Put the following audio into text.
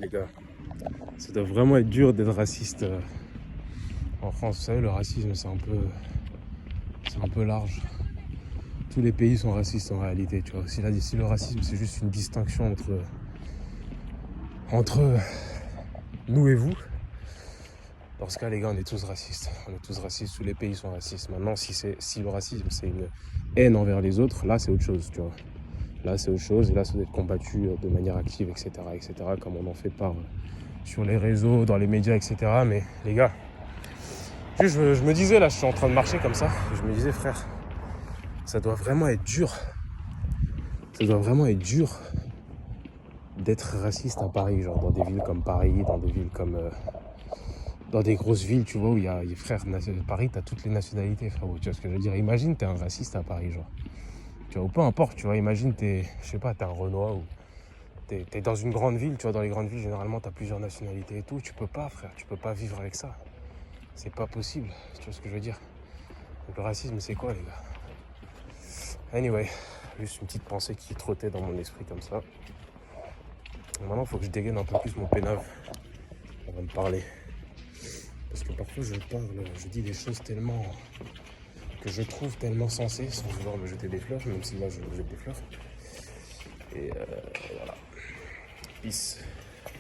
Les gars, ça doit vraiment être dur d'être raciste en France. Vous savez, le racisme, c'est un peu large. Tous les pays sont racistes en réalité, tu vois. Si le racisme, c'est juste une distinction entre nous et vous, dans ce cas, les gars, on est tous racistes. On est tous racistes, tous les pays sont racistes. Maintenant, si le racisme, c'est une haine envers les autres, là, c'est autre chose, tu vois. Là, c'est autre chose, et là, ça doit être combattu de manière active, etc., comme on en fait part sur les réseaux, dans les médias, etc. Mais les gars, juste, je me disais, là, je suis en train de marcher comme ça, et je me disais, frère, ça doit vraiment être dur. Ça doit vraiment être dur d'être raciste à Paris, genre dans des villes comme Paris, dans des villes comme... dans des grosses villes, tu vois, où il y a frère, Paris, t'as toutes les nationalités, frérot, tu vois ce que je veux dire. Imagine, t'es un raciste à Paris, genre. Tu vois, ou peu importe, tu vois, imagine, je sais pas, t'es un Renoir ou... T'es dans une grande ville, tu vois, dans les grandes villes, généralement, t'as plusieurs nationalités et tout. Tu peux pas, frère, tu peux pas vivre avec ça. C'est pas possible, tu vois ce que je veux dire. Donc le racisme, c'est quoi, les gars? Anyway, juste une petite pensée qui trottait dans mon esprit comme ça. Et maintenant, il faut que je dégaine un peu plus mon pénave. On va me parler. Parce que parfois, je dis des choses tellement... que je trouve tellement sensées, sans vouloir me jeter des fleurs, même si là, je me jette des fleurs. Et voilà. Peace.